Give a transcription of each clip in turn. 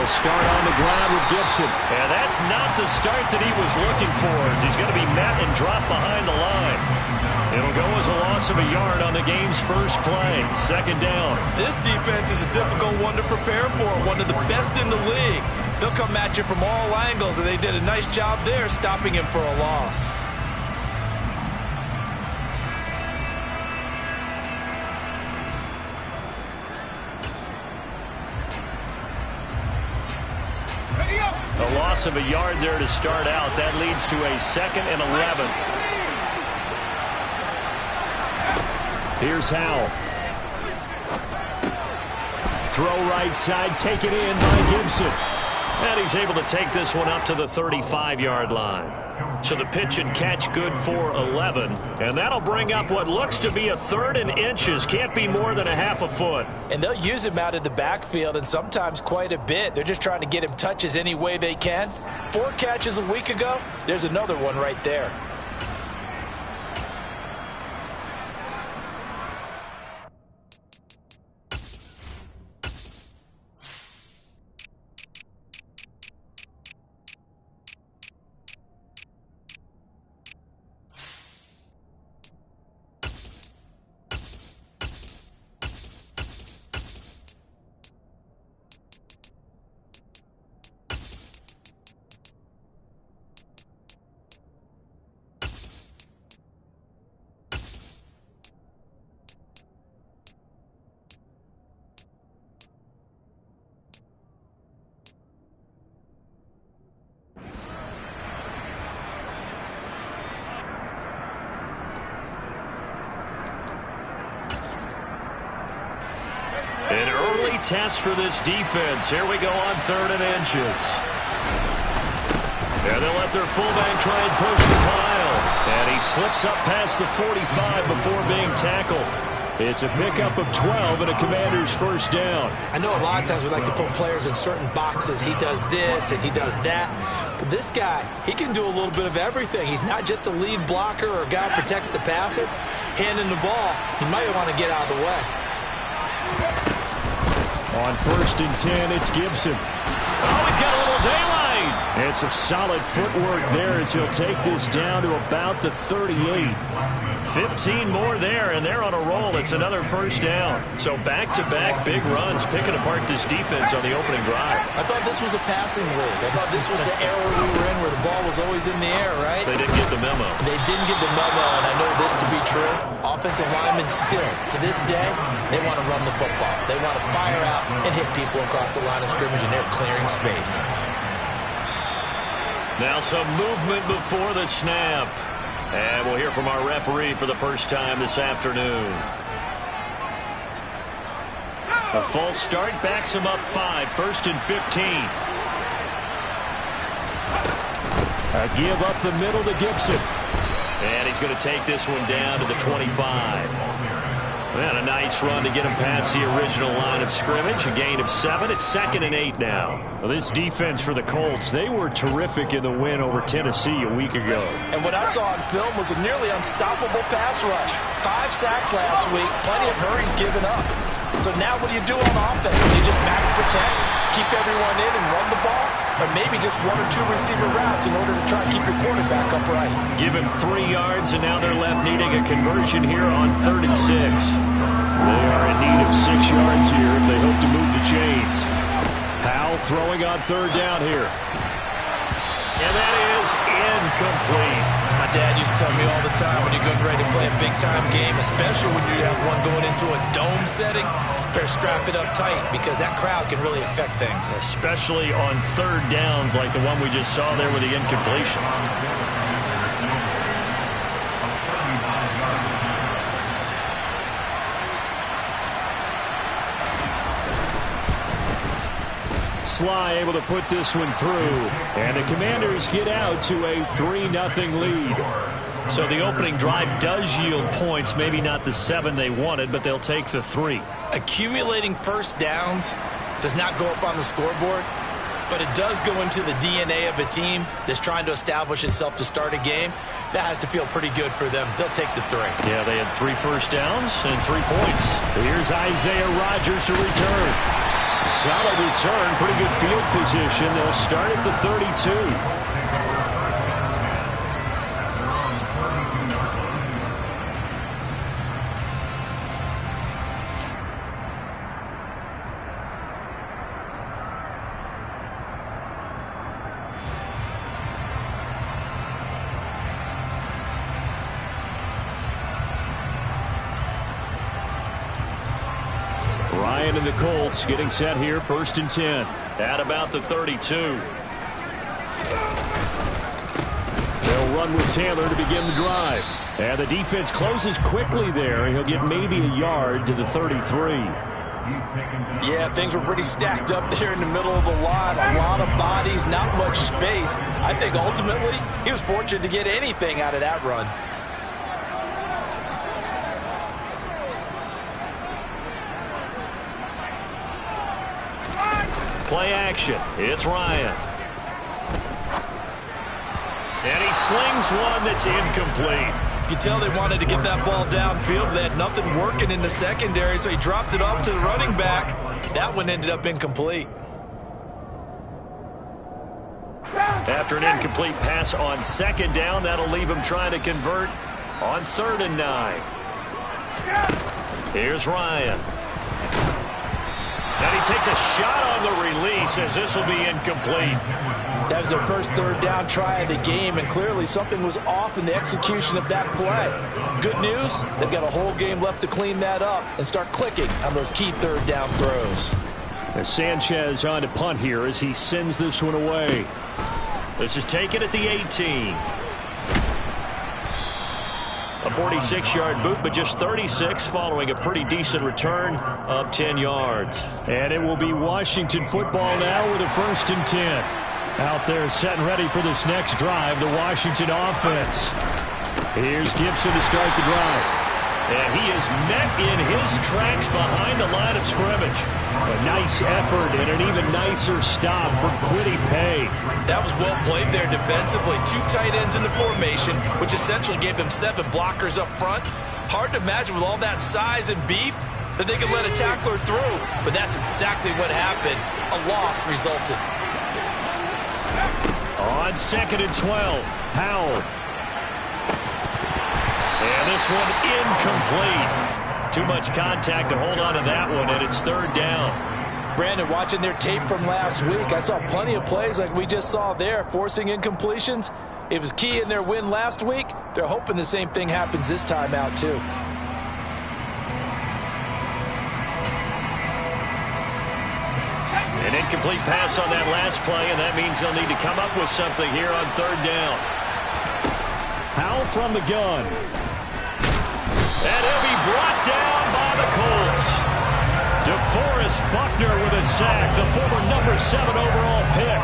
They'll start on the ground with Gibson. And that's not the start that he was looking for, as he's going to be met and dropped behind the line. It'll go as a loss of a yard on the game's first play. Second down. This defense is a difficult one to prepare for, one of the best in the league. They'll come at you from all angles, and they did a nice job there stopping him for a loss. A loss of a yard there to start out. That leads to a 2nd and 11. Here's Howell. Throw right side, taken in by Gibson. And he's able to take this one up to the 35-yard line. So the pitch and catch good for 11. And that'll bring up what looks to be a 3rd and inches. Can't be more than a half a foot. And they'll use him out of the backfield, and sometimes quite a bit. They're just trying to get him touches any way they can. 4 catches a week ago. There's another one right there. An early test for this defense. Here we go on 3rd and inches. And they'll let their fullback try and push the pile. And he slips up past the 45 before being tackled. It's a pickup of 12 and a Commander's first down. I know a lot of times we like to put players in certain boxes. He does this and he does that. But this guy, he can do a little bit of everything. He's not just a lead blocker or a guy who protects the passer. Handing the ball, he might want to get out of the way. On 1st and 10, it's Gibson. Oh, he's got a little daylight. And some solid footwork there as he'll take this down to about the 38. 15 more there, and they're on a roll. It's another first down. So back-to-back big runs, picking apart this defense on the opening drive. I thought this was a passing league. I thought this was the era we were in where the ball was always in the air, right? They didn't get the memo. They didn't get the memo, and I know this to be true. Offensive linemen still, to this day, they want to run the football. They want to fire out and hit people across the line of scrimmage, and they're clearing space. Now some movement before the snap. And we'll hear from our referee for the first time this afternoon. A false start backs him up 5, 1st and 15. A give up the middle to Gibson. And he's going to take this one down to the 25. And a nice run to get him past the original line of scrimmage. A gain of 7. It's 2nd and 8 now. Well, this defense for the Colts, they were terrific in the win over Tennessee a week ago. And what I saw on film was a nearly unstoppable pass rush. 5 sacks last week. Plenty of hurries given up. So now what do you do on offense? You just max protect, keep everyone in and run the ball? Or maybe just 1 or 2 receiver routes in order to try and keep your quarterback upright. Give him 3 yards, and now they're left needing a conversion here on 3rd and 6. They are in need of 6 yards here if they hope to move the chains. Howell throwing on 3rd down here. And that is incomplete. As my dad used to tell me all the time, when you're getting ready to play a big-time game, especially when you have one going into a dome setting, better strap it up tight because that crowd can really affect things. Especially on 3rd downs like the one we just saw there with the incompletion. Sly able to put this one through. And the Commanders get out to a 3-0 lead. So the opening drive does yield points, maybe not the 7 they wanted, but they'll take the 3. Accumulating first downs does not go up on the scoreboard, but it does go into the DNA of a team that's trying to establish itself to start a game. That has to feel pretty good for them. They'll take the 3. Yeah, they had 3 first downs and 3 points. Here's Isaiah Rodgers to return. Solid return, pretty good field position. They'll start at the 32. Ryan and the Colts getting set here, 1st and 10. At about the 32. They'll run with Taylor to begin the drive. And the defense closes quickly there. He'll get maybe a yard to the 33. Yeah, things were pretty stacked up there in the middle of the line. A lot of bodies, not much space. I think ultimately he was fortunate to get anything out of that run. Play action. It's Ryan. And he slings one that's incomplete. You can tell they wanted to get that ball downfield, but they had nothing working in the secondary, so he dropped it off to the running back. That one ended up incomplete. After an incomplete pass on 2nd down, that'll leave him trying to convert on 3rd and 9. Here's Ryan. And he takes a shot on the release as this will be incomplete. That was their first 3rd down try of the game, and clearly something was off in the execution of that play. Good news, they've got a whole game left to clean that up and start clicking on those key 3rd down throws. As Sanchez on to punt here as he sends this one away. This is taken at the 18. A 46-yard boot, but just 36 following a pretty decent return of 10 yards. And it will be Washington football now with a 1st and 10. Out there set and ready for this next drive, the Washington offense. Here's Gibson to start the drive. And he is met in his tracks behind the line of scrimmage. A nice effort and an even nicer stop for Kwity Paye. That was well played there defensively. 2 tight ends in the formation, which essentially gave them 7 blockers up front. Hard to imagine with all that size and beef that they could let a tackler through. But that's exactly what happened. A loss resulted. On 2nd and 12, Howard. And this one incomplete. Too much contact to hold on to that one, and it's 3rd down. Brandon, watching their tape from last week, I saw plenty of plays like we just saw there, forcing incompletions. It was key in their win last week. They're hoping the same thing happens this time out, too. An incomplete pass on that last play, and that means they'll need to come up with something here on 3rd down. Howell from the gun. And he'll be brought down by the Colts. DeForest Buckner with a sack, the former number 7 overall pick.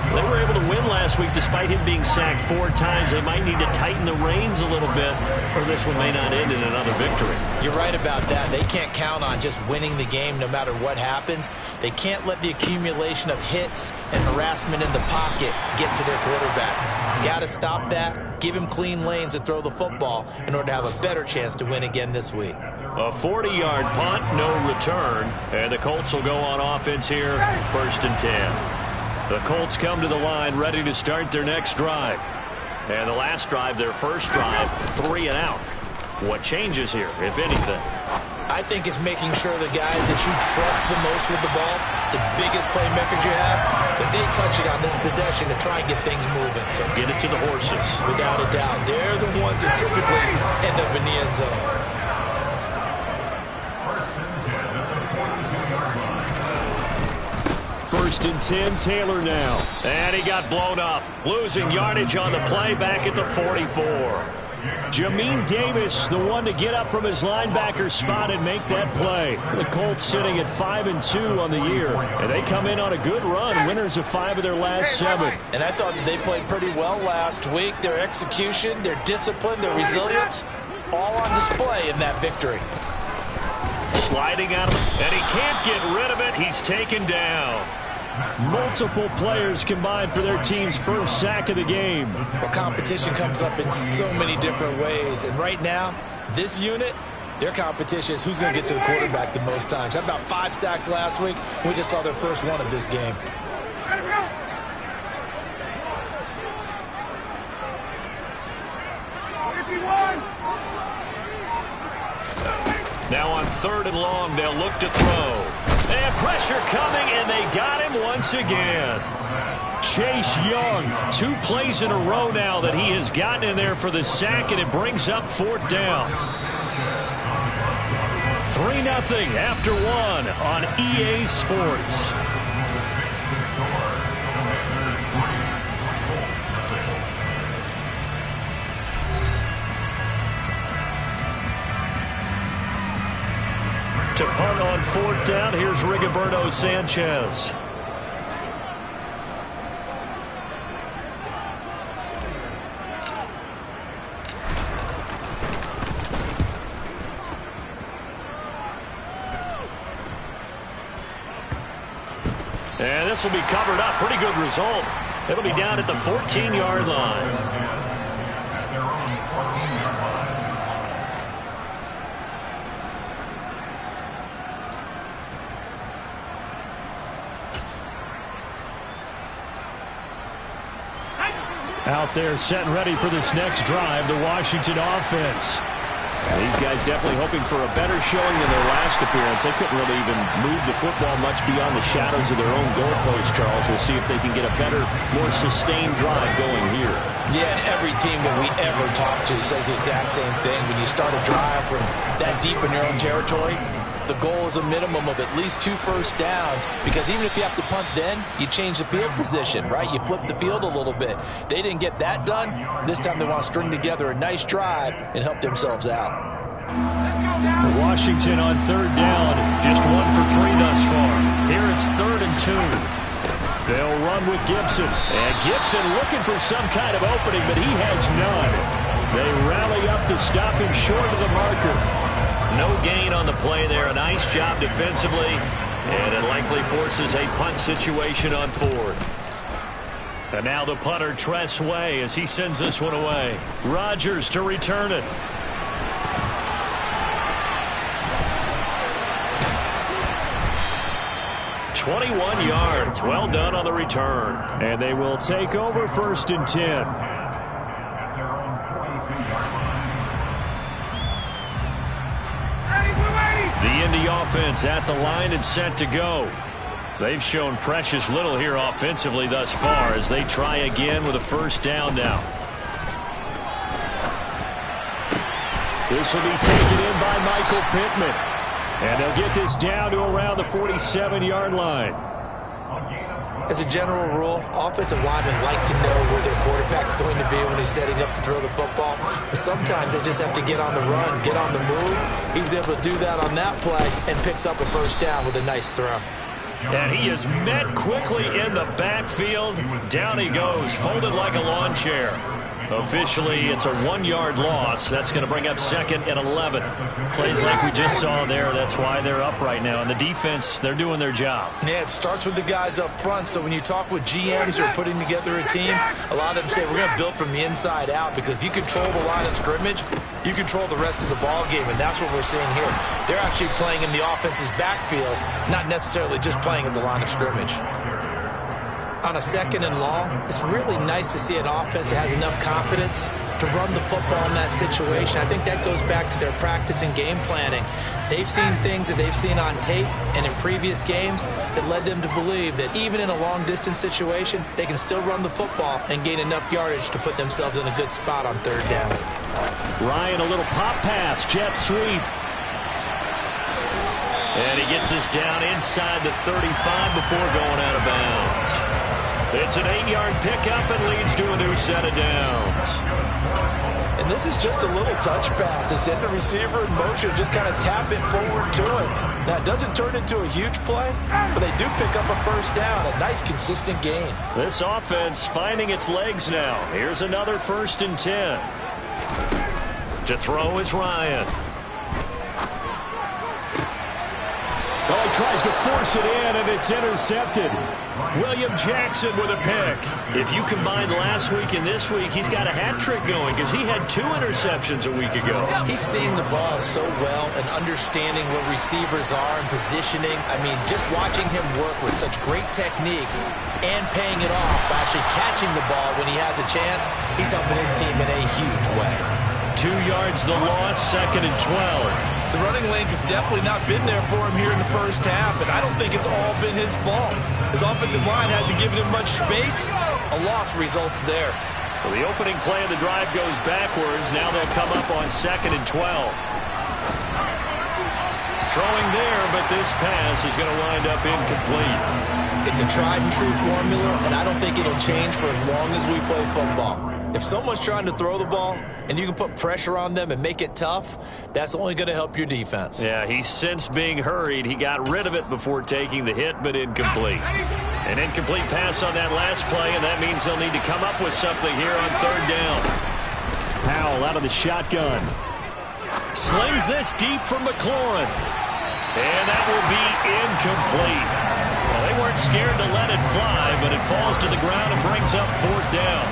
They were able to win last week despite him being sacked 4 times. They might need to tighten the reins a little bit, or this one may not end in another victory. You're right about that. They can't count on just winning the game no matter what happens. They can't let the accumulation of hits and harassment in the pocket get to their quarterback. Got to stop that, give him clean lanes and throw the football in order to have a better chance to win again this week. A 40-yard punt, no return, and the Colts will go on offense here, 1st and 10. The Colts come to the line ready to start their next drive. And the last drive, their first drive, 3 and out. What changes here, if anything? I think it's making sure the guys that you trust the most with the ball, the biggest playmakers you have, that they touch it on this possession to try and get things moving. So get it to the horses. Without a doubt. They're the ones that typically end up in the end zone. First and 10, Taylor now. And he got blown up. Losing yardage on the play back at the 44. Jamin Davis, the one to get up from his linebacker spot and make that play. The Colts sitting at 5-2 on the year. And they come in on a good run, winners of 5 of their last 7. And I thought that they played pretty well last week. Their execution, their discipline, their resilience, all on display in that victory. Sliding out of it, and he can't get rid of it. He's taken down. Multiple players combined for their team's first sack of the game. Well, competition comes up in so many different ways, and right now, this unit, Their competition is who's going to get to the quarterback the most times. Had about 5 sacks last week. We just saw their first one of this game. Now on 3rd and long, they'll look to throw. And pressure coming, and they got him once again. Chase Young, 2 plays in a row now that he has gotten in there for the sack, and it brings up 4th down. 3-0 after 1 on EA Sports. To punt on 4th down, here's Rigoberto Sanchez. And this will be covered up. Pretty good result. It'll be down at the 14-yard line. Out there set and ready for this next drive, the Washington offense. These guys definitely hoping for a better showing than their last appearance. They couldn't really even move the football much beyond the shadows of their own goalpost, Charles. We'll see if they can get a better, more sustained drive going here. Yeah, and every team that we ever talk to says the exact same thing. When you start a drive from that deep in your own territory, the goal is a minimum of at least 2 first downs, because even if you have to punt then, you change the field position, right? You flip the field a little bit. They didn't get that done. This time they want to string together a nice drive and help themselves out. Washington on 3rd down, just 1 for 3 thus far. Here it's 3rd and 2. They'll run with Gibson. And Gibson looking for some kind of opening, but he has none. They rally up to stop him short of the marker. No gain on the play there. A nice job defensively, and it likely forces a punt situation on 4th. And now the punter, Str8 as he sends this one away. Rodgers to return it. "21 yards. Well done on the return. And they will take over 1st and 10. The Indy offense at the line and set to go. They've shown precious little here offensively thus far as they try again with a 1st down now. This will be taken in by Michael Pittman. And they'll get this down to around the 47-yard line. As a general rule, offensive linemen like to know where their quarterback's going to be when he's setting up to throw the football. But sometimes they just have to get on the run, get on the move. He was able to do that on that play and picks up a 1st down with a nice throw. And he is met quickly in the backfield. Down he goes, folded like a lawn chair. Officially, it's a 1-yard loss. That's going to bring up 2nd and 11. Plays like we just saw there. That's why they're up right now. And the defense, they're doing their job. Yeah, it starts with the guys up front. So when you talk with GMs who are putting together a team, a lot of them say we're going to build from the inside out, because if you control the line of scrimmage, you control the rest of the ball game, and that's what we're seeing here. They're actually playing in the offense's backfield, not necessarily just playing at the line of scrimmage. On a 2nd and long, it's really nice to see an offense that has enough confidence to run the football in that situation. I think that goes back to their practice and game planning. They've seen things that they've seen on tape and in previous games that led them to believe that even in a long-distance situation, they can still run the football and gain enough yardage to put themselves in a good spot on 3rd down. Ryan, a little pop pass, jet sweep. And he gets us down inside the 35 before going out of bounds. It's an 8-yard pickup and leads to a new set of downs. And this is just a little touch pass. They send the receiver in motion, just kind of tap it forward to him. Now, it doesn't turn into a huge play, but they do pick up a 1st down, a nice, consistent gain. This offense finding its legs now. Here's another 1st and 10. To throw is Ryan. Oh, he tries to force it in, and it's intercepted. William Jackson with a pick. If you combine last week and this week, he's got a hat trick going because he had 2 interceptions a week ago. He's seeing the ball so well and understanding where receivers are and positioning. I mean, just watching him work with such great technique and paying it off by actually catching the ball when he has a chance, he's helping his team in a huge way. 2 yards the loss, 2nd and 12. The running lanes have definitely not been there for him here in the first half, and I don't think it's all been his fault. His offensive line hasn't given him much space. A loss results there. So the opening play of the drive goes backwards. Now they'll come up on 2nd and 12. Throwing there, but this pass is going to wind up incomplete. It's a tried and true formula, and I don't think it'll change for as long as we play football. If someone's trying to throw the ball and you can put pressure on them and make it tough, that's only going to help your defense. Yeah, he's since being hurried. He got rid of it before taking the hit, but incomplete. An incomplete pass on that last play, and that means they'll need to come up with something here on 3rd down. Powell out of the shotgun. Slings this deep from McLaurin. And that will be incomplete. Well, they weren't scared to let it fly, but it falls to the ground and brings up 4th down.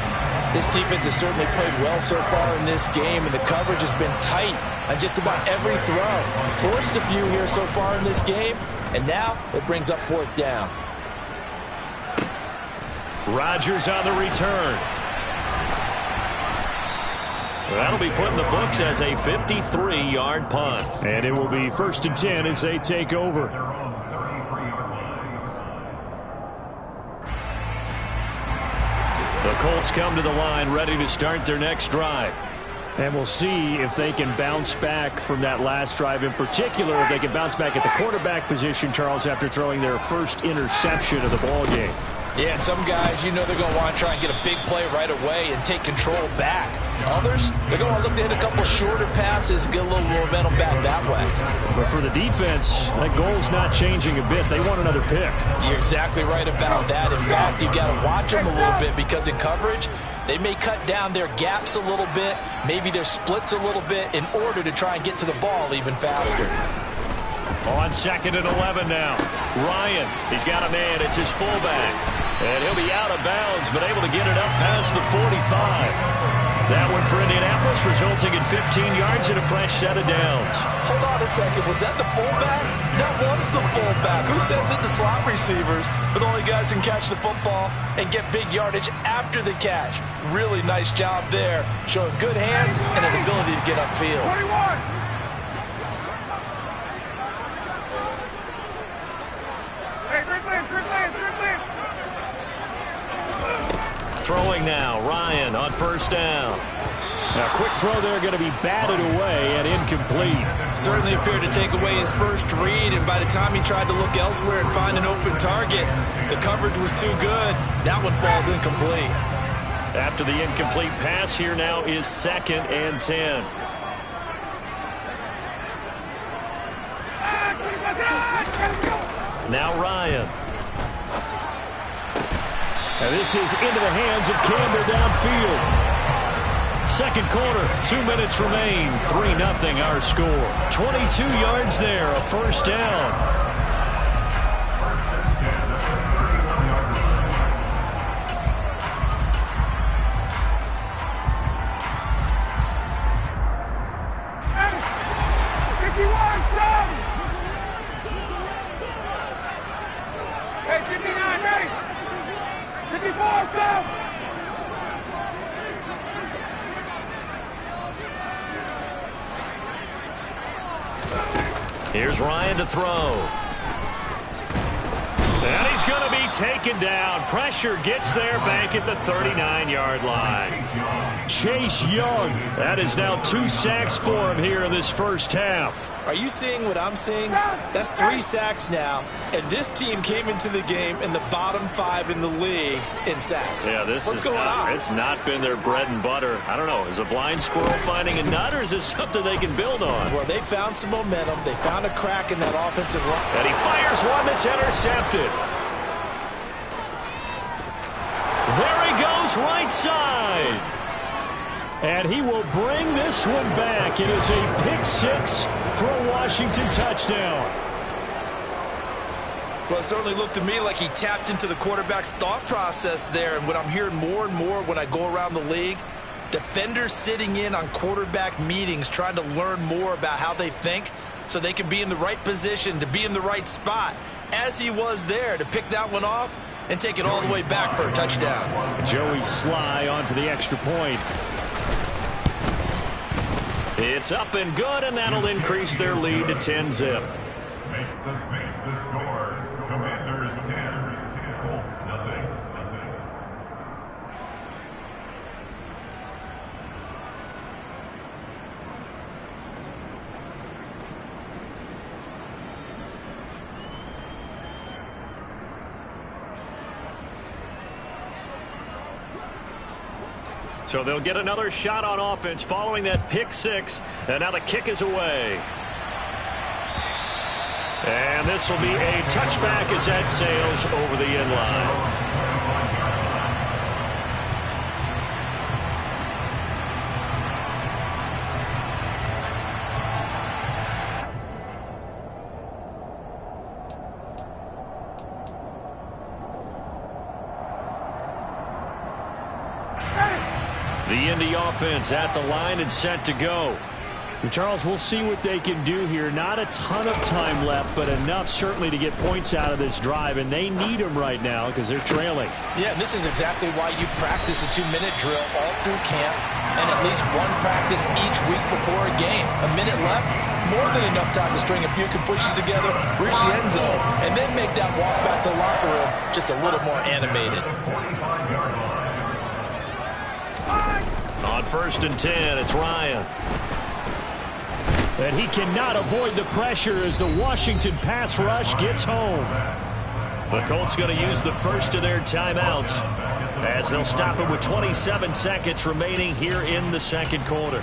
This defense has certainly played well so far in this game, and the coverage has been tight on just about every throw. Forced a few here so far in this game, and now it brings up 4th down. Rodgers on the return. That'll be put in the books as a 53-yard punt. And it will be 1st and 10 as they take over. The Colts come to the line ready to start their next drive. And we'll see if they can bounce back from that last drive. In particular, if they can bounce back at the quarterback position, Charles, after throwing their first interception of the ball game. Yeah, and some guys, you know they're going to want to try and get a big play right away and take control back. Others, they're going to look to hit a couple shorter passes and get a little momentum back that way. But for the defense, that goal's not changing a bit. They want another pick. You're exactly right about that. In fact, you got to watch them a little bit because in coverage, they may cut down their gaps a little bit, maybe their splits a little bit in order to try and get to the ball even faster. On 2nd and 11 now. Ryan, he's got a man. It's his fullback. And he'll be out of bounds, but able to get it up past the 45. That one for Indianapolis, resulting in 15 yards and a fresh set of downs. Hold on a second. Was that the fullback? That was the fullback. Who says it to slot receivers? But the only guys can catch the football and get big yardage after the catch. Really nice job there, showing good hands and an ability to get upfield. 21. Throwing now, Ryan on 1st down. Now, quick throw there, going to be batted away and incomplete. Certainly appeared to take away his first read, and by the time he tried to look elsewhere and find an open target, the coverage was too good. That one falls incomplete. After the incomplete pass, here now is 2nd and 10. Now Ryan. And this is into the hands of Campbell downfield. 2nd quarter, 2 minutes remain. 3-0 our score. 22 yards there, a 1st down. Here's Ryan to throw. And he's going to be taken down. Pressure gets there back at the 39-yard line. Chase Young. That is now 2 sacks for him here in this first half. Are you seeing what I'm seeing? That's 3 sacks now, and this team came into the game in the bottom 5 in the league in sacks. Yeah, What's going on? It's not been their bread and butter. I don't know. Is a blind squirrel finding a nut, or is this something they can build on? Well, they found some momentum. They found a crack in that offensive line. And he fires one that's intercepted. There he goes, right side. And he will bring this one back. It is a pick 6 for a Washington touchdown. Well, it certainly looked to me like he tapped into the quarterback's thought process there. And what I'm hearing more and more when I go around the league, defenders sitting in on quarterback meetings trying to learn more about how they think so they can be in the right position, to be in the right spot, as he was there to pick that one off and take it all the way back for a touchdown. Joey Sly on for the extra point. It's up and good, and that'll increase their lead to 10-zip. Makes the score. Commanders 10, Colts nothing. So they'll get another shot on offense following that pick six, and now the kick is away. And this will be a touchback as that sails over the end line. The Indy offense at the line and set to go. And Charles, we'll see what they can do here. Not a ton of time left, but enough certainly to get points out of this drive, and they need them right now because they're trailing. Yeah, and this is exactly why you practice a 2-minute drill all through camp and at least one practice each week before a game. A minute left, more than enough time to string a few completions together, reach the end zone, and then make that walk back to the locker room just a little more animated. On 1st and 10, it's Ryan. And he cannot avoid the pressure as the Washington pass rush gets home. The Colts going to use the first of their timeouts as they'll stop it with 27 seconds remaining here in the second quarter.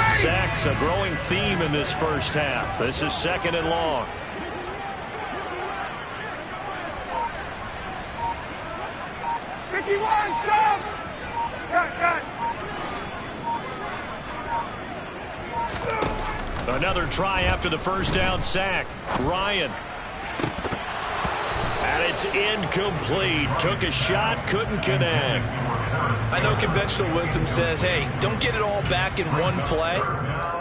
Sacks, a growing theme in this first half. This is 2nd and long. Another try after the first down sack. Ryan. And it's incomplete. Took a shot, couldn't connect. I know conventional wisdom says, hey, don't get it all back in one play.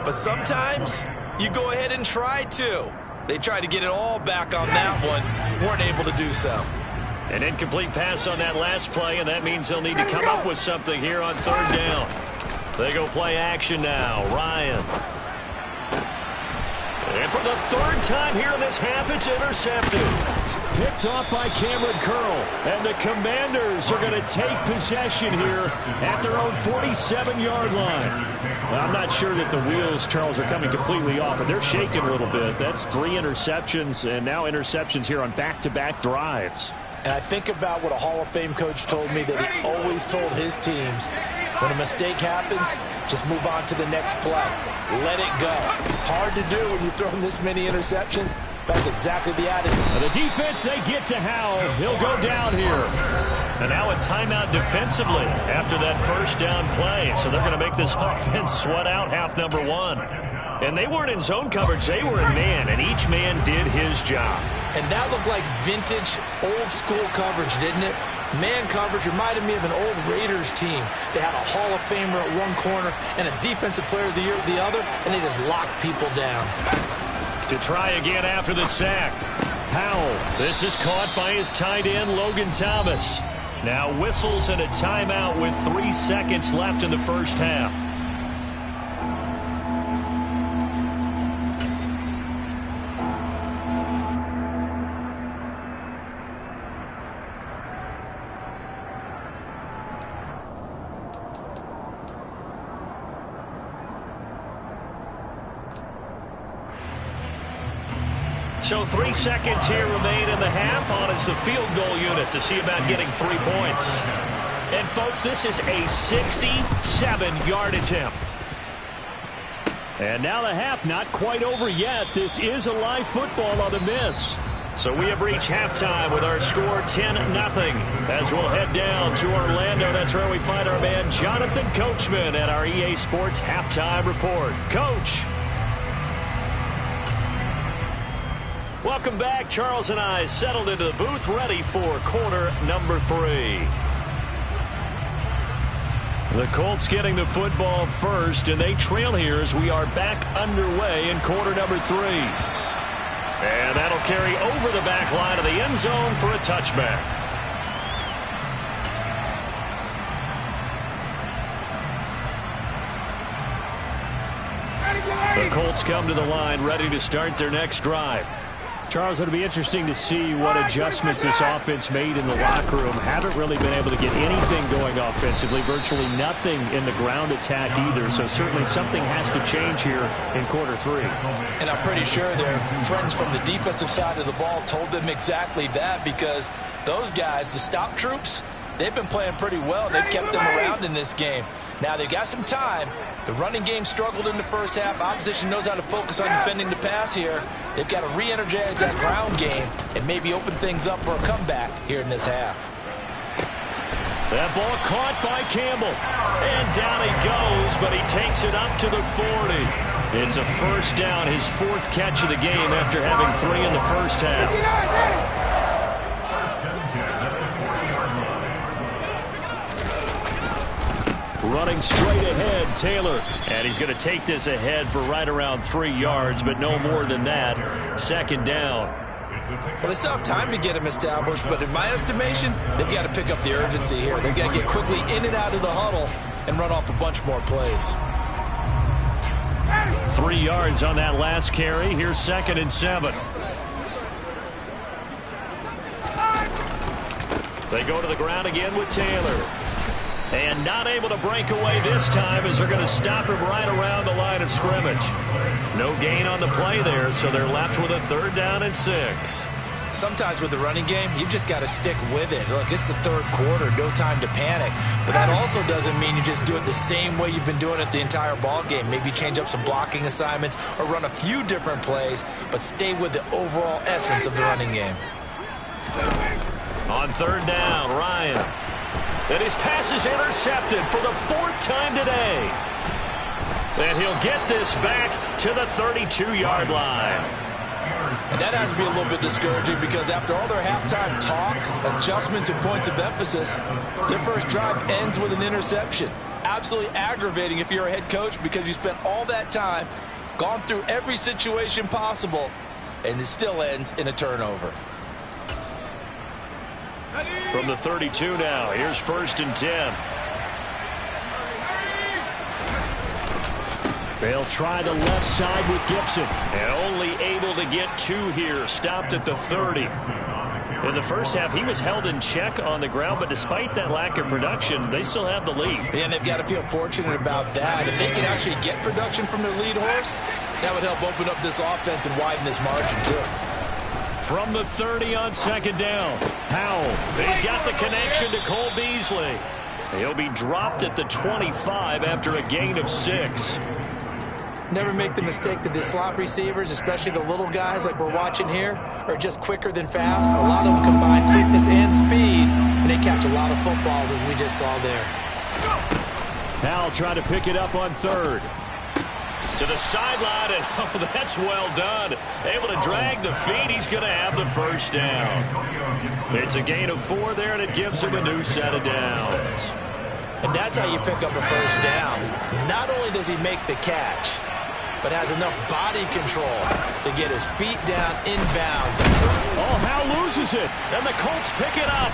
But sometimes you go ahead and try to. They tried to get it all back on that one. Weren't able to do so. An incomplete pass on that last play, and that means they'll need to come up with something here on 3rd down. They go play action now. Ryan. And for the 3rd time here in this half, it's intercepted. Picked off by Cameron Curl. And the Commanders are going to take possession here at their own 47-yard line. Well, I'm not sure that the wheels, Charles, are coming completely off, but they're shaking a little bit. That's 3 interceptions, and now interceptions here on back-to-back drives. And I think about what a Hall of Fame coach told me that he always told his teams, when a mistake happens, just move on to the next play. Let it go. Hard to do when you're throwing this many interceptions. That's exactly the attitude. And the defense, they get to Howell. He'll go down here. And now a timeout defensively after that first down play. So they're going to make this offense sweat out half number 1. And they weren't in zone coverage. They were in man, and each man did his job. And that looked like vintage, old-school coverage, didn't it? Man coverage reminded me of an old Raiders team. They had a Hall of Famer at one corner and a Defensive Player of the Year at the other, and they just locked people down. To try again after the sack. Howell. This is caught by his tight end, Logan Thomas. Now whistles and a timeout with 3 seconds left in the first half. So 3 seconds here remain in the half. On is the field goal unit to see about getting 3 points. And, folks, this is a 67-yard attempt. And now the half not quite over yet. This is a live football on the miss. So we have reached halftime with our score 10-0. As we'll head down to Orlando, that's where we find our man Jonathan Coachman at our EA Sports Halftime Report. Coach. Welcome back. Charles and I settled into the booth ready for quarter number 3. The Colts getting the football first, and they trail here as we are back underway in quarter number 3. And that'll carry over the back line of the end zone for a touchback. The Colts come to the line ready to start their next drive. Charles, it'll be interesting to see what adjustments this offense made in the locker room. Haven't really been able to get anything going offensively. Virtually nothing in the ground attack either. So certainly something has to change here in quarter 3. And I'm pretty sure their friends from the defensive side of the ball told them exactly that, because those guys, the stop troops, they've been playing pretty well. They've kept them around in this game. Now they've got some time. The running game struggled in the first half. Opposition knows how to focus on defending the pass here. They've got to re-energize that ground game and maybe open things up for a comeback here in this half. That ball caught by Campbell. And down he goes, but he takes it up to the 40. It's a first down, his 4th catch of the game after having 3 in the first half. Running straight ahead, Taylor. And he's going to take this ahead for right around 3 yards, but no more than that. 2nd down. Well, they still have time to get him established, but in my estimation, they've got to pick up the urgency here. They've got to get quickly in and out of the huddle and run off a bunch more plays. 3 yards on that last carry. Here's 2nd and 7. They go to the ground again with Taylor. And not able to break away this time as they're going to stop him right around the line of scrimmage. No gain on the play there, so they're left with a 3rd down and 6. Sometimes with the running game, you've just got to stick with it. Look, it's the 3rd quarter, no time to panic. But that also doesn't mean you just do it the same way you've been doing it the entire ball game. Maybe change up some blocking assignments or run a few different plays, but stay with the overall essence of the running game. On 3rd down, Ryan. And his pass is intercepted for the 4th time today. And he'll get this back to the 32-yard line. And that has to be a little bit discouraging, because after all their halftime talk, adjustments, and points of emphasis, their first drive ends with an interception. Absolutely aggravating if you're a head coach, because you spent all that time, gone through every situation possible, and it still ends in a turnover. From the 32 now, here's 1st and 10. They'll try the left side with Gibson. And only able to get 2 here, stopped at the 30. In the first half, he was held in check on the ground, but despite that lack of production, they still have the lead. And they've got to feel fortunate about that. If they can actually get production from their lead horse, that would help open up this offense and widen this margin too. From the 30 on 2nd down, Powell. He's got the connection to Cole Beasley. He'll be dropped at the 25 after a gain of 6. Never make the mistake that the slot receivers, especially the little guys like we're watching here, are just quicker than fast. A lot of them combine quickness and speed, and they catch a lot of footballs, as we just saw there. Powell trying to pick it up on 3rd. To the sideline, and oh, that's well done. Able to drag the feet. He's going to have the 1st down. It's a gain of 4 there, and it gives him a new set of downs. And that's how you pick up a 1st down. Not only does he make the catch, but has enough body control to get his feet down inbounds. Oh, Howell loses it. And the Colts pick it up.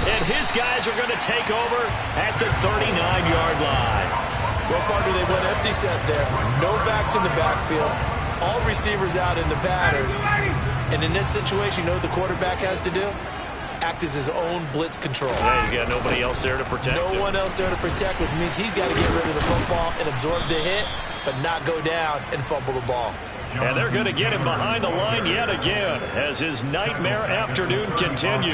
And his guys are going to take over at the 39-yard line. Well, partner, they went empty set there. No backs in the backfield. All receivers out in the pattern. And in this situation, you know what the quarterback has to do? Act as his own blitz control. Yeah, he's got nobody else there to protect him. No one else there to protect, which means he's got to get rid of the football and absorb the hit, but not go down and fumble the ball. And they're going to get him behind the line yet again as his nightmare afternoon continues.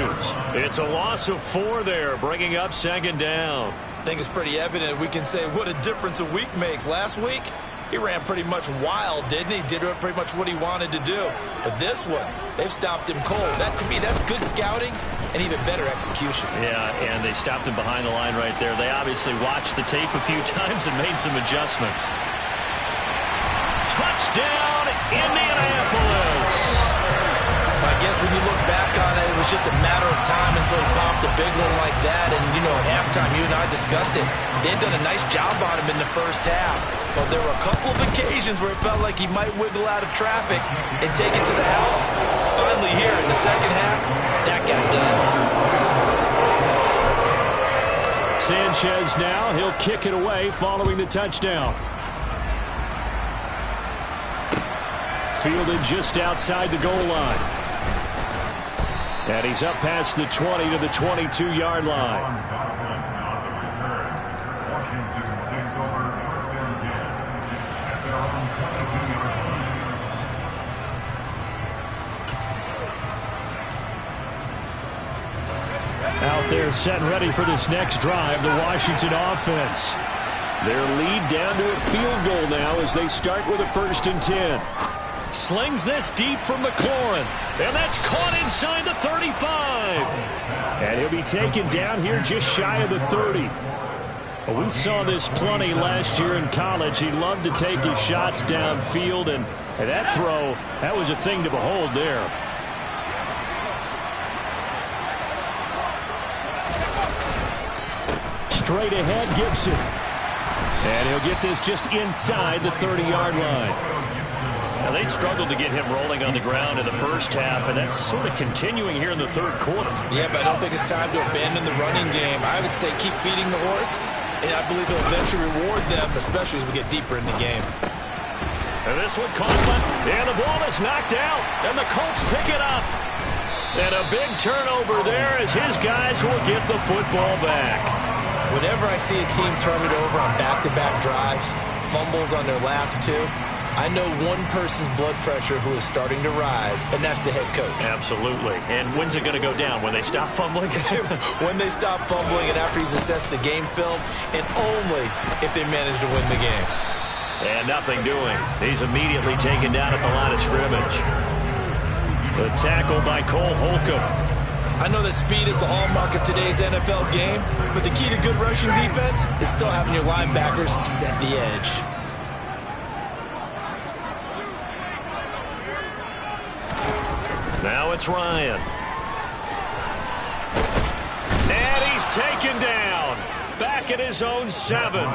It's a loss of 4 there, bringing up 2nd down. I think it's pretty evident we can say what a difference a week makes. Last week, he ran pretty much wild, didn't he? Did pretty much what he wanted to do. But this one, they've stopped him cold. That, to me, that's good scouting and even better execution. Yeah, and they stopped him behind the line right there. They obviously watched the tape a few times and made some adjustments. Touchdown, Indianapolis! I guess when you look back on it, it was just a matter of time until he popped a big one like that. And, you know, at halftime, you and I discussed it. They had done a nice job on him in the first half. But there were a couple of occasions where it felt like he might wiggle out of traffic and take it to the house. Finally here in the second half, that got done. Sanchez now, he'll kick it away following the touchdown. Fielded just outside the goal line. And he's up past the 20 to the 22-yard line. Washington takes over first and 10 at their own 22-yard line. Out there set and ready for this next drive, the Washington offense. Their lead down to a field goal now as they start with a 1st and 10. Slings this deep from McLaurin. And that's caught inside the 35. And he'll be taken down here just shy of the 30. Well, we saw this plenty last year in college. He loved to take his shots downfield, and that throw, that was a thing to behold there. Straight ahead, Gibson. And he'll get this just inside the 30-yard line. Now, they struggled to get him rolling on the ground in the first half, and that's sort of continuing here in the third quarter. Yeah, but I don't think it's time to abandon the running game. I would say keep feeding the horse, and I believe he'll eventually reward them, especially as we get deeper in the game. And this one caught, and the ball is knocked out, and the Colts pick it up. And a big turnover there as his guys will get the football back. Whenever I see a team turn it over on back-to-back drives, fumbles on their last two, I know one person's blood pressure who is starting to rise, and that's the head coach. Absolutely. And when's it going to go down? When they stop fumbling? When they stop fumbling and after he's assessed the game film, and only if they manage to win the game. And nothing doing. He's immediately taken down at the line of scrimmage. The tackle by Cole Holcomb. I know that speed is the hallmark of today's NFL game, but the key to good rushing defense is still having your linebackers set the edge. Now it's Ryan. And he's taken down. Back at his own 7.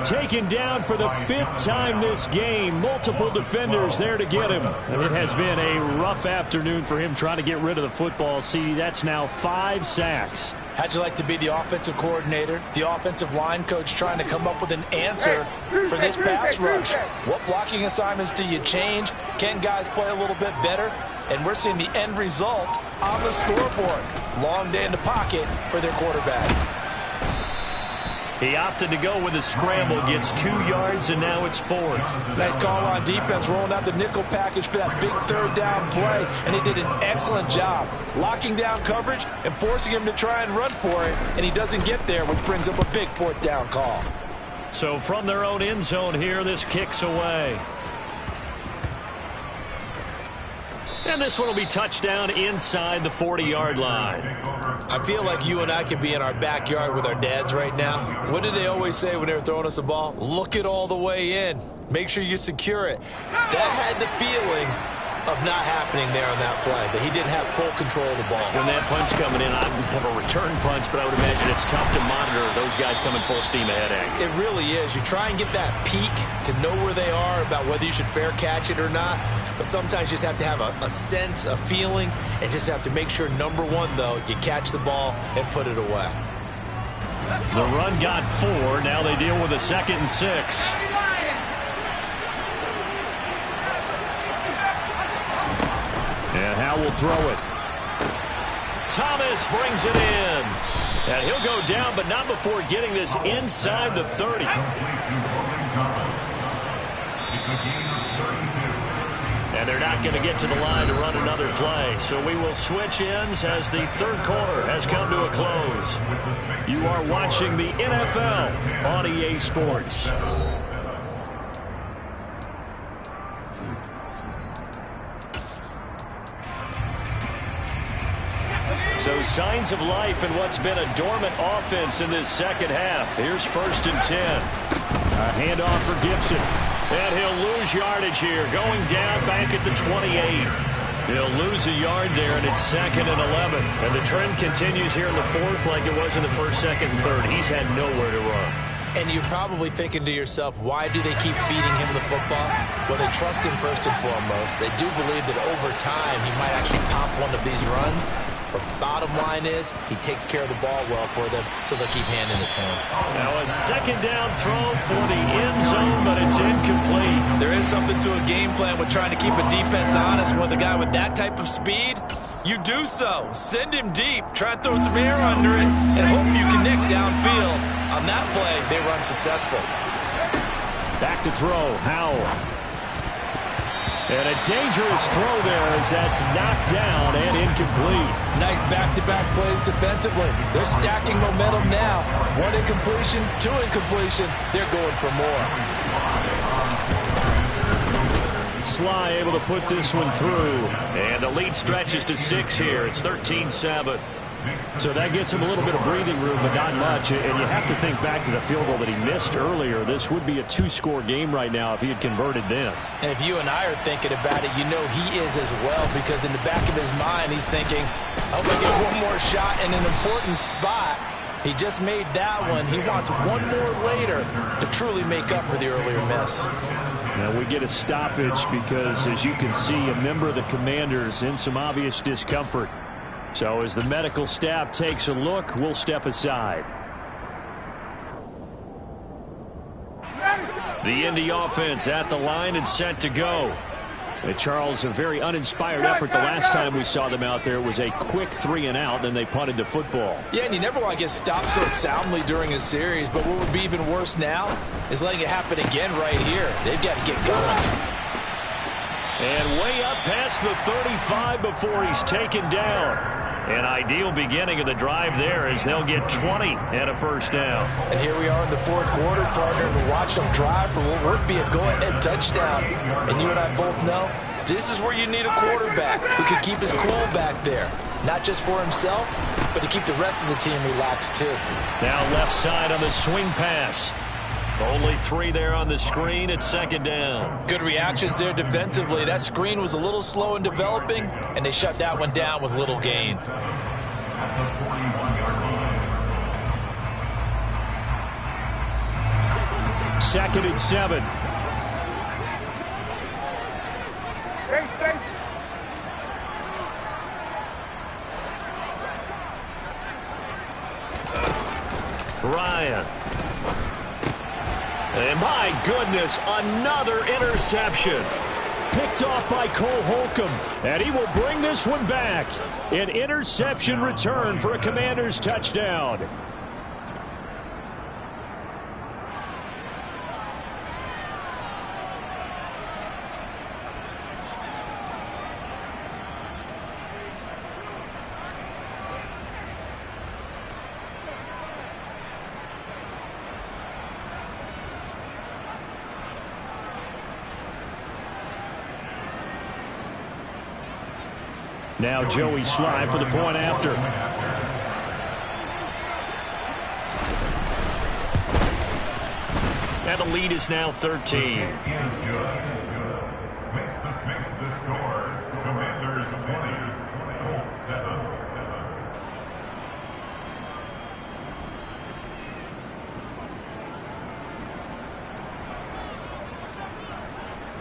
Taken down for the 5th time this game. Multiple defenders there to get him. And it has been a rough afternoon for him trying to get rid of the football. See, that's now 5 sacks. How'd you like to be the offensive coordinator, the offensive line coach trying to come up with an answer for this pass rush? What blocking assignments do you change? Can guys play a little bit better? And we're seeing the end result on the scoreboard. Long day in the pocket for their quarterback. He opted to go with a scramble, gets 2 yards, and now it's 4th. Nice call on defense, rolling out the nickel package for that big 3rd down play, and he did an excellent job locking down coverage and forcing him to try and run for it, and he doesn't get there, which brings up a big 4th down call. So from their own end zone here, this kicks away. And this one will be touchdown inside the 40-yard line. I feel like you and I could be in our backyard with our dads right now. What did they always say when they were throwing us the ball? Look it all the way in. Make sure you secure it. That had the feeling of not happening there on that play, that he didn't have full control of the ball. When that punch coming in, I would have a return punch, but I would imagine it's tough to monitor those guys coming full steam ahead at you. It really is. You try and get that peek to know where they are about whether you should fair catch it or not, but sometimes you just have to have a sense, a feeling, and just have to make sure, number one, though, you catch the ball and put it away. The run got 4. Now they deal with a 2nd and 6. And Howe will throw it. Thomas brings it in. And he'll go down, but not before getting this inside the 30. It's a gain of 32. And they're not going to get to the line to run another play. So we will switch ends as the third quarter has come to a close. You are watching the NFL on EA Sports. So signs of life in what's been a dormant offense in this second half. Here's 1st and 10. A handoff for Gibson. And he'll lose yardage here, going down back at the 28. He'll lose a yard there, and it's 2nd and 11. And the trend continues here in the 4th like it was in the 1st, 2nd, and 3rd. He's had nowhere to run. And you're probably thinking to yourself, why do they keep feeding him the football? Well, they trust him first and foremost. They do believe that over time he might actually pop one of these runs. But bottom line is, he takes care of the ball well for them, so they'll keep handing it to him. Now a 2nd down throw for the end zone, but it's incomplete. There is something to a game plan with trying to keep a defense honest. With a guy with that type of speed, you do so. Send him deep, try and throw some air under it, and hope you connect downfield. On that play, they run successful. Back to throw, Howell. And a dangerous throw there as that's knocked down and incomplete. Nice back-to-back plays defensively. They're stacking momentum now. 1 incompletion, 2 incompletion. They're going for more. Sly able to put this one through. And the lead stretches to 6 here. It's 13-7. So that gets him a little bit of breathing room, but not much. And you have to think back to the field goal that he missed earlier. This would be a 2-score game right now if he had converted then. And if you and I are thinking about it, you know he is as well, because in the back of his mind, he's thinking, I'm going to get one more shot in an important spot. He just made that one. He wants one more later to truly make up for the earlier miss. Now we get a stoppage because, as you can see, a member of the Commanders in some obvious discomfort. So as the medical staff takes a look, we'll step aside. The Indy offense at the line and set to go. And Charles, a very uninspired effort the last time we saw them out there. It was a quick 3-and-out, then they punted the football. Yeah, and you never want to get stopped so soundly during a series, but what would be even worse now is letting it happen again right here. They've got to get going. And way up past the 35 before he's taken down. An ideal beginning of the drive there as they'll get 20 and a 1st down. And here we are in the 4th quarter, partner, and we watch them drive for what would be a go-ahead touchdown. And you and I both know this is where you need a quarterback who can keep his cool back there. Not just for himself, but to keep the rest of the team relaxed too. Now left side on the swing pass. Only 3 there on the screen at 2nd down. Good reactions there defensively. That screen was a little slow in developing, and they shut that one down with little gain. At the 41-yard line. 2nd and 7. Ryan. And my goodness, another interception. Picked off by Cole Holcomb, and he will bring this one back. An interception return for a Commanders touchdown. Now Joey Sly for the point after. And the lead is now 13. Is good. Makes the score. Commanders 20, Colts 7.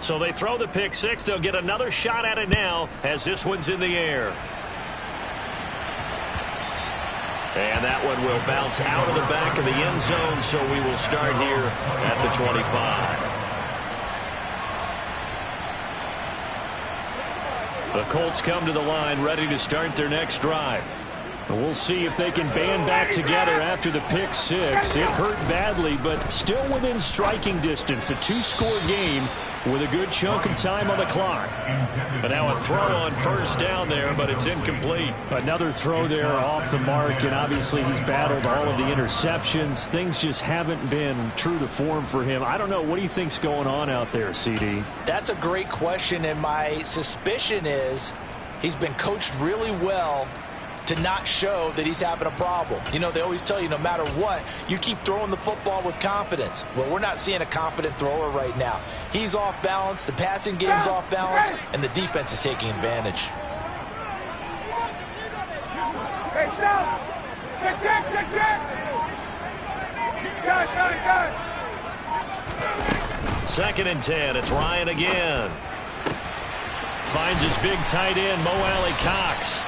So they throw the pick 6. They'll get another shot at it now as this one's in the air. And that one will bounce out of the back of the end zone, so we will start here at the 25. The Colts come to the line ready to start their next drive. We'll see if they can band back together after the pick 6. It hurt badly, but still within striking distance. A 2-score game with a good chunk of time on the clock. But now a throw on first down there, but it's incomplete. Another throw there off the mark, and obviously he's battled all of the interceptions. Things just haven't been true to form for him. I don't know. What do you think's going on out there, CD? That's a great question, and my suspicion is he's been coached really well to not show that he's having a problem. You know, they always tell you no matter what, you keep throwing the football with confidence. Well, we're not seeing a confident thrower right now. He's off balance, the passing game's off balance, and the defense is taking advantage. Hey, Sam! Second and 10. It's Ryan again. Finds his big tight end, Mo Alley Cox.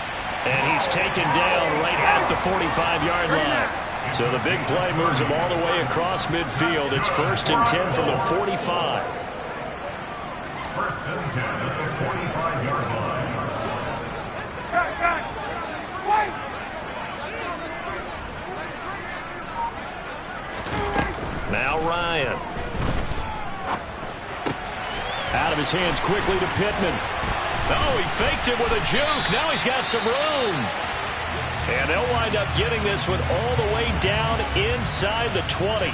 And he's taken down right at the 45-yard line. So the big play moves him all the way across midfield. It's 1st and 10 from the 45. 1st and 10 at the 45-yard line. Now Ryan. Out of his hands quickly to Pittman. Oh, he faked it with a juke. Now he's got some room. And they'll wind up getting this one all the way down inside the 20.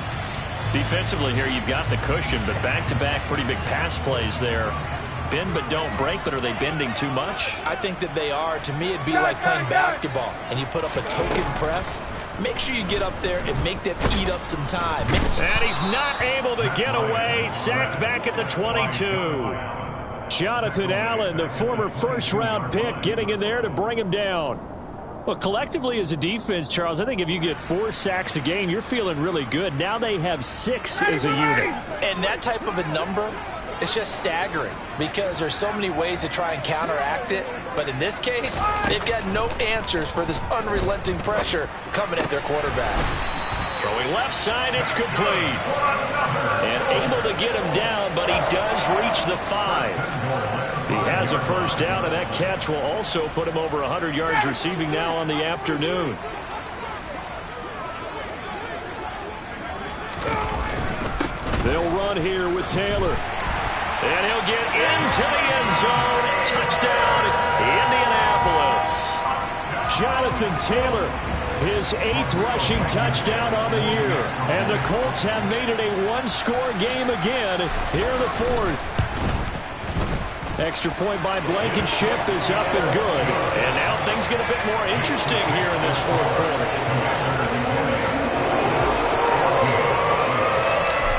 Defensively here, you've got the cushion, but back-to-back pretty big pass plays there. Bend but don't break, but are they bending too much? I think that they are. To me, it'd be like playing basketball, and you put up a token press. Make sure you get up there and make them eat up some time. And he's not able to get away. Sacked back at the 22. Jonathan Allen, the former first-round pick, getting in there to bring him down. Well, collectively as a defense, Charles, I think if you get 4 sacks a game, you're feeling really good. Now they have 6 as a unit. And that type of a number, it's just staggering because there's so many ways to try and counteract it. But in this case, they've got no answers for this unrelenting pressure coming at their quarterback. Throwing left side, it's complete. And able to get him down, but he does reach the 5. He has a first down, and that catch will also put him over 100 yards receiving now on the afternoon. They'll run here with Taylor. And he'll get into the end zone. Touchdown, Indianapolis. Jonathan Taylor, his 8th rushing touchdown on the year. And the Colts have made it a 1-score game again here in the 4th. Extra point by Blankenship is up and good. And now things get a bit more interesting here in this 4th quarter.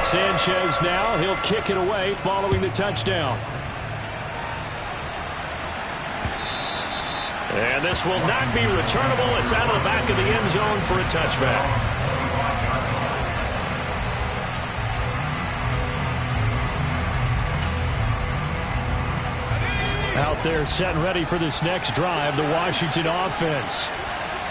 Sanchez now, he'll kick it away following the touchdown. And this will not be returnable. It's out of the back of the end zone for a touchback. Out there set and ready for this next drive, the Washington offense.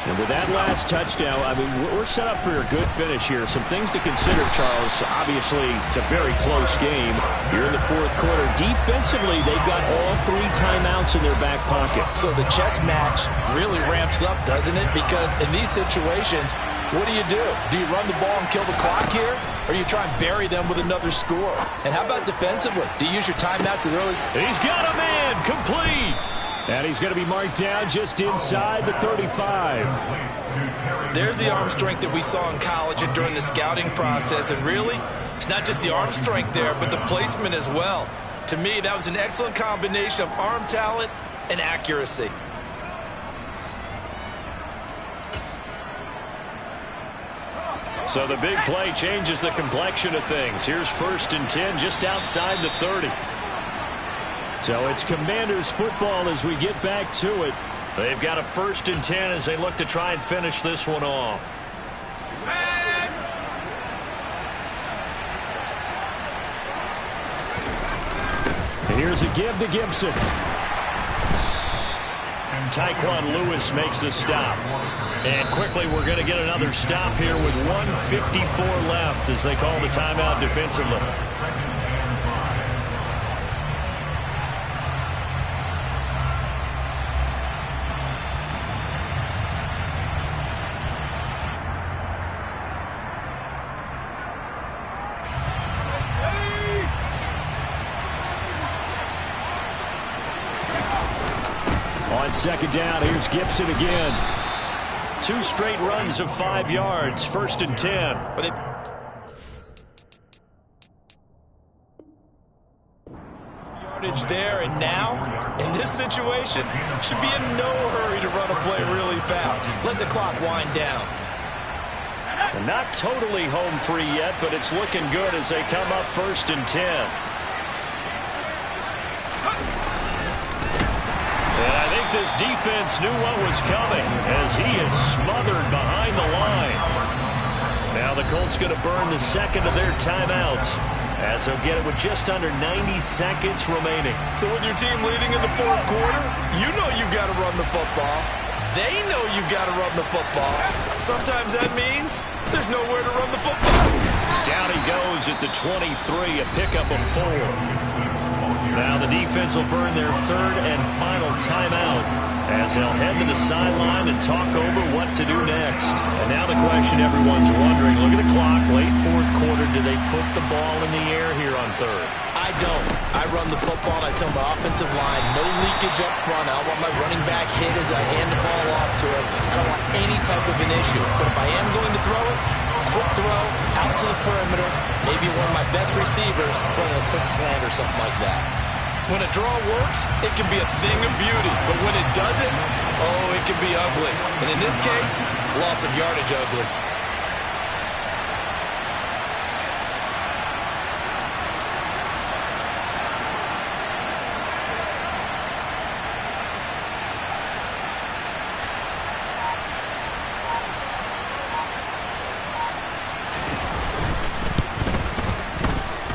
And with that last touchdown, I mean, we're set up for a good finish here. Some things to consider, Charles. Obviously, it's a very close game. You're in the 4th quarter. Defensively, they've got all 3 timeouts in their back pocket. So the chess match really ramps up, doesn't it? Because in these situations, what do? Do you run the ball and kill the clock here? Or do you try and bury them with another score? And how about defensively? Do you use your timeouts as early as... He's got a man complete. And he's going to be marked down just inside the 35. There's the arm strength that we saw in college and during the scouting process. And really, it's not just the arm strength there, but the placement as well. To me, that was an excellent combination of arm talent and accuracy. So the big play changes the complexion of things. Here's 1st and 10 just outside the 30. So it's Commanders football as we get back to it. They've got a 1st and 10 as they look to try and finish this one off. And here's a give to Gibson. Tyquan Lewis makes the stop. And quickly we're going to get another stop here with 1:54 left as they call the timeout defensively. On second down, here's Gibson again. 2 straight runs of 5 yards. 1st and 10. Yardage there, and now, in this situation, should be in no hurry to run a play really fast. Let the clock wind down. And not totally home free yet, but it's looking good as they come up 1st and 10. And I think this defense knew what was coming as he is smothered behind the line. Now the Colts going to burn the second of their timeouts as they'll get it with just under 90 seconds remaining. So with your team leading in the 4th quarter, you know you've got to run the football. They know you've got to run the football. Sometimes that means there's nowhere to run the football. Down he goes at the 23, a pickup of 4. Now the defense will burn their 3rd and final timeout as they'll head to the sideline and talk over what to do next. And now the question everyone's wondering, look at the clock, late 4th quarter, do they put the ball in the air here on 3rd? I don't. I run the football, and I tell my offensive line, no leakage up front. I don't want my running back hit as I hand the ball off to him. I don't want any type of an issue. But if I am going to throw it, quick throw, out to the perimeter, maybe one of my best receivers running a quick slant or something like that. When a draw works, it can be a thing of beauty. But when it doesn't, oh, it can be ugly. And in this case, loss of yardage ugly.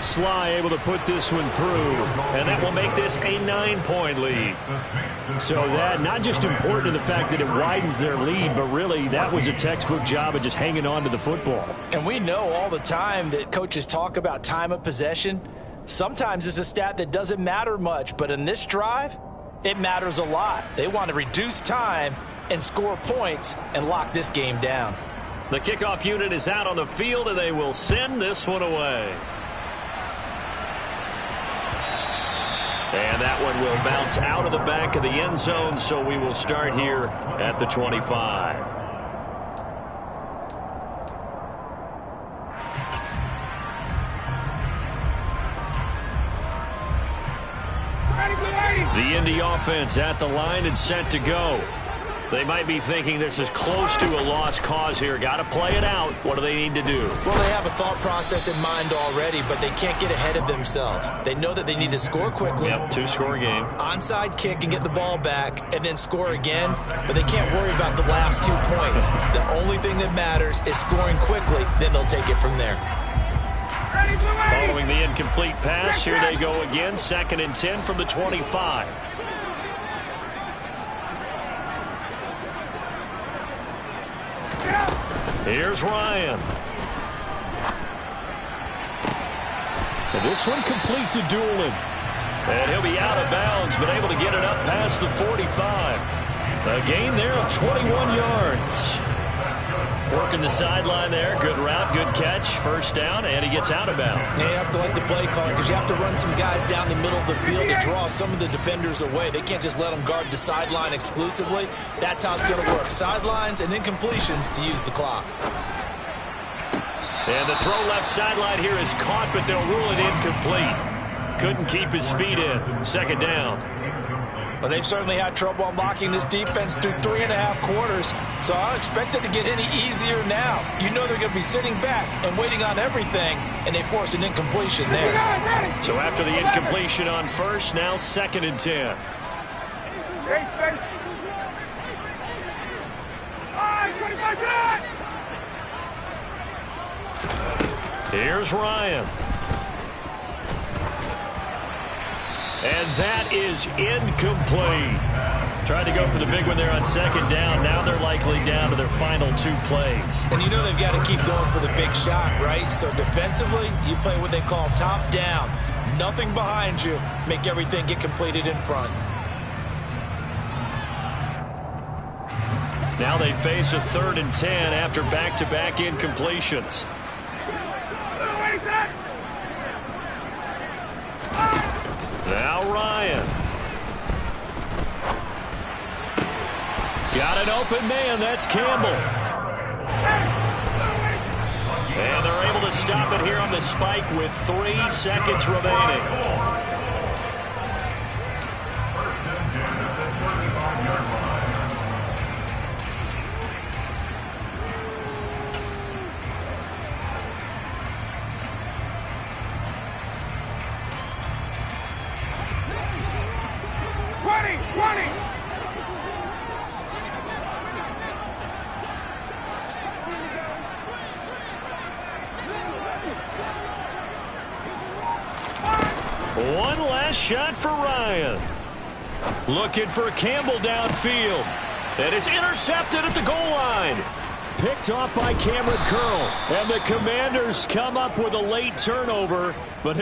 Sly able to put this one through, and that will make this a 9-point lead. So that not just important to the fact that it widens their lead, but really that was a textbook job of just hanging on to the football. And we know all the time that coaches talk about time of possession. Sometimes it's a stat that doesn't matter much, but in this drive, it matters a lot. They want to reduce time and score points and lock this game down. The kickoff unit is out on the field, and they will send this one away. And that one will bounce out of the back of the end zone, so we will start here at the 25. The Indy offense at the line and set to go. They might be thinking this is close to a lost cause here. Got to play it out. What do they need to do? Well, they have a thought process in mind already, but they can't get ahead of themselves. They know that they need to score quickly. Yep, 2-score game. Onside kick and get the ball back and then score again, but they can't worry about the last 2 points. The only thing that matters is scoring quickly, then they'll take it from there. Following the incomplete pass, here they go again. 2nd and 10 from the 25. Here's Ryan. And this one complete to Doolin. And he'll be out of bounds, but able to get it up past the 45. A gain there of 21 yards. Working the sideline there. Good route, good catch. 1st down, and he gets out of bounds. Yeah, you have to like the play caller because you have to run some guys down the middle of the field to draw some of the defenders away. They can't just let them guard the sideline exclusively. That's how it's going to work. Sidelines and incompletions to use the clock. And the throw left sideline here is caught, but they'll rule it incomplete. Couldn't keep his feet in. 2nd down. But they've certainly had trouble unlocking this defense through 3.5 quarters, so I don't expect it to get any easier now. You know they're going to be sitting back and waiting on everything, and they force an incompletion there. So after the incompletion on 1st, now 2nd and 10. Here's Ryan. And that is incomplete. Tried to go for the big one there on 2nd down. Now they're likely down to their final 2 plays. And you know they've got to keep going for the big shot, right? So defensively, you play what they call top down. Nothing behind you. Make everything get completed in front. Now they face a 3rd and 10 after back-to-back incompletions. Now Ryan. Got an open man. That's Campbell. And they're able to stop it here on the spike with 3 seconds remaining. One last shot for Ryan. Looking for Campbell downfield. And it's intercepted at the goal line. Picked off by Cameron Curl. And the Commanders come up with a late turnover. But